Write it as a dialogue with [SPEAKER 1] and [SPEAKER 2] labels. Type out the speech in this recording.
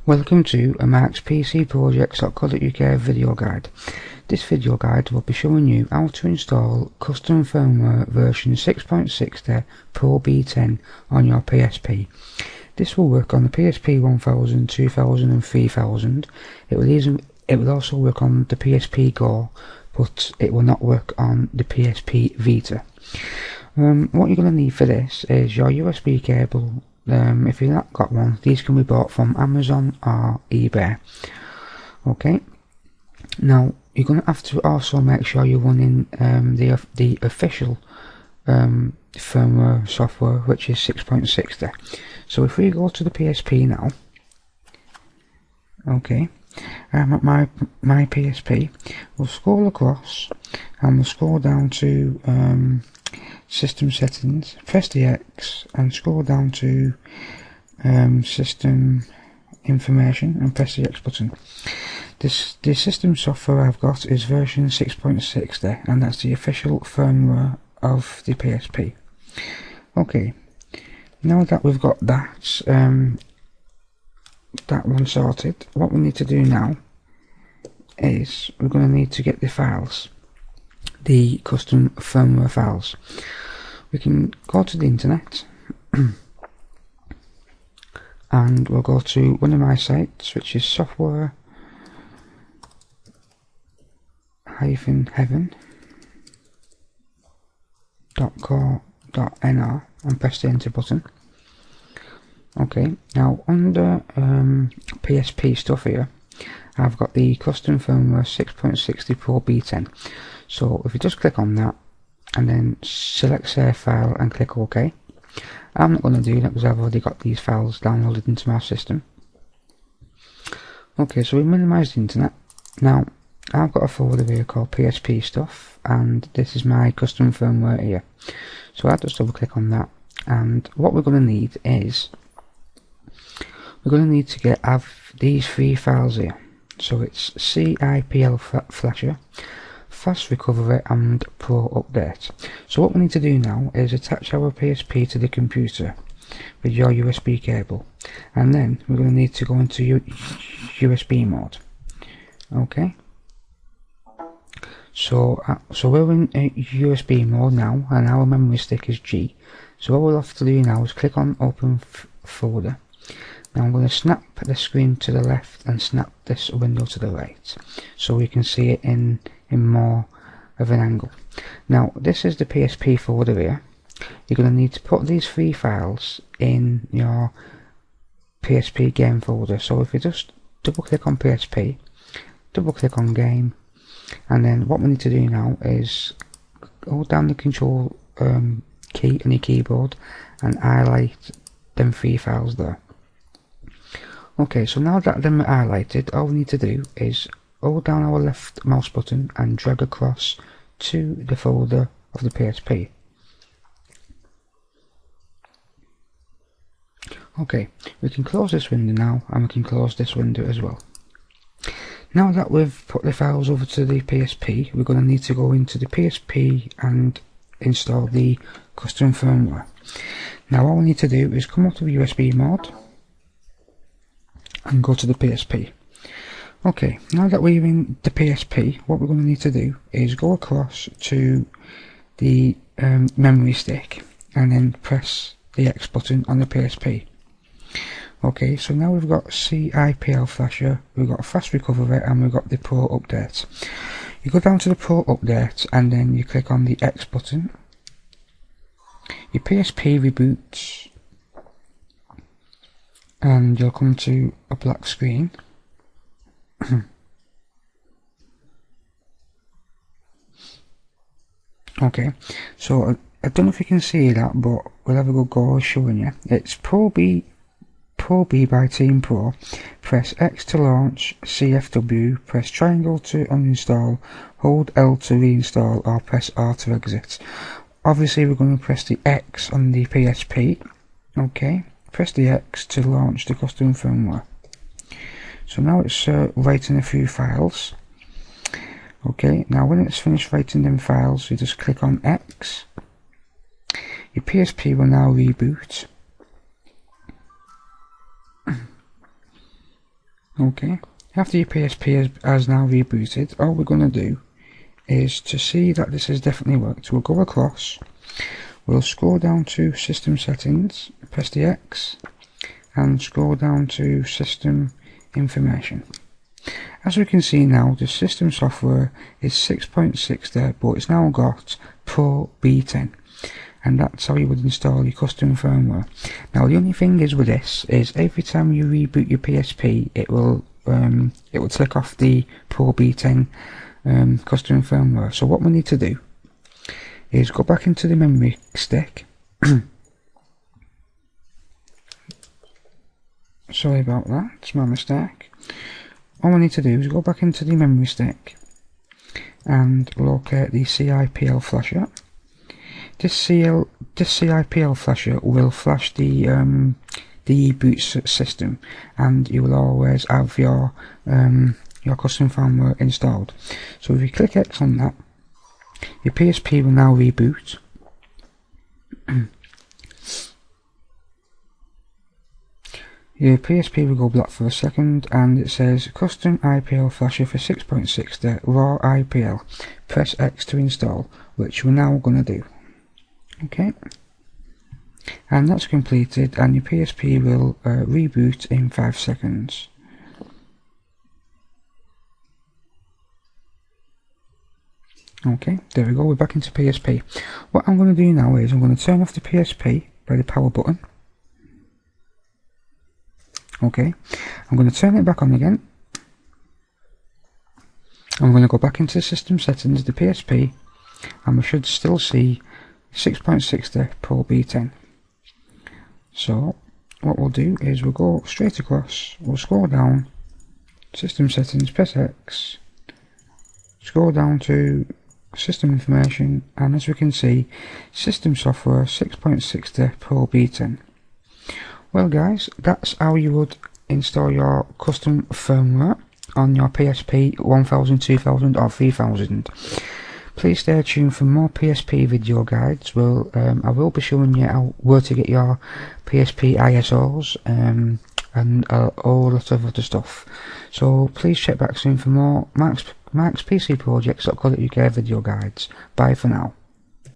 [SPEAKER 1] Welcome to a Mark's PC Projects.co.uk video guide. This video guide will be showing you how to install custom firmware version 6.60 Pro B10 on your PSP. This will work on the PSP 1000, 2000 and 3000. It will also work on the PSP Go, but it will not work on the PSP Vita. What you're going to need for this is your USB cable. If you've not got one, these can be bought from Amazon or eBay. Okay, now you're going to have to also make sure you're running the official firmware software, which is 6.60. So if we go to the PSP now, okay, I'm at my PSP, we'll scroll across and we'll scroll down to system settings, press the X and scroll down to system information and press the X button. The system software I've got is version 6.60 and that's the official firmware of the PSP. Okay, now that we've got that one sorted, what we need to do now is we're going to need to get the files, the custom firmware files. We can go to the internet and we'll go to one of my sites, which is software-heaven.co.nr and press the enter button. Okay, now under PSP stuff here, I've got the custom firmware 6.60 Pro B10. So if you just click on that and then select save file and click OK. I'm not going to do that because I've already got these files downloaded into my system. Okay, so we minimize the internet. Now I've got a folder here called PSP stuff and this is my custom firmware here. So I'll just double click on that, and what we're going to need is we're going to need to have these three files here. So it's CIPL flasher, fast recovery and pro update. So what we need to do now is attach our PSP to the computer with your USB cable, and then we're going to need to go into USB mode. Okay, so we're in USB mode now and our memory stick is G. So what we'll have to do now is click on open folder. Now I'm going to snap the screen to the left and snap this window to the right so we can see it in more of an angle. Now this is the PSP folder here. You're going to need to put these three files in your PSP game folder. So if you just double click on PSP, double click on game, and then what we need to do now is hold down the control key on your keyboard and highlight them three files there. Okay, so now that them are highlighted, all we need to do is hold down our left mouse button and drag across to the folder of the PSP. Okay, we can close this window now and we can close this window as well. Now that we've put the files over to the PSP, we're going to need to go into the PSP and install the custom firmware. Now all we need to do is come out of USB mode and go to the PSP. Okay, now that we're in the PSP, what we're going to need to do is go across to the memory stick and then press the X button on the PSP. Okay, so now we've got CIPL flasher, we've got fast recovery and we've got the pro update. You go down to the pro update and then you click on the X button. Your PSP reboots and you'll come to a black screen. Okay, so I don't know if you can see that, but we'll have a good go showing you. It's Pro B by Team Pro. Press X to launch CFW, press triangle to uninstall, hold L to reinstall, or press R to exit. Obviously we're going to press the X on the PSP. Okay, press the X to launch the custom firmware. So now it's writing a few files. Okay, now when it's finished writing them files, you just click on X. Your PSP will now reboot. Okay, after your PSP has now rebooted, all we're going to do is to see that this has definitely worked. We'll go across, we'll scroll down to System Settings, press the X, and scroll down to System Information. As we can see now, the system software is 6.6 there, but it's now got PRO B10, and that's how you would install your custom firmware. Now the only thing is with this is every time you reboot your PSP, it will take off the PRO B10 custom firmware. So what we need to do is go back into the memory stick. Sorry about that, it's my mistake. All we need to do is go back into the memory stick and locate the CIPL flasher. This CIPL flasher will flash the boot system, and you will always have your custom firmware installed. So if you click X on that, your PSP will now reboot. Your PSP will go black for a second, and it says custom IPL flasher for 6.6 raw IPL. Press X to install, which we're now going to do. Okay, and that's completed, and your PSP will reboot in 5 seconds. Okay, there we go, we're back into PSP. What I'm going to do now is I'm going to turn off the PSP by the power button. Okay, I'm going to turn it back on again. I'm going to go back into System Settings, the PSP, and we should still see 6.6 there, PRO B10. So what we'll do is we'll go straight across, we'll scroll down, System Settings, press X, scroll down to System Information, and as we can see, System Software 6.6 there, PRO B10. Well guys, that's how you would install your custom firmware on your PSP 1000, 2000 or 3000. Please stay tuned for more PSP video guides. I will be showing you where to get your PSP ISOs and all that of other stuff. So please check back soon for more Mark's PC Projects.co.uk video guides. Bye for now.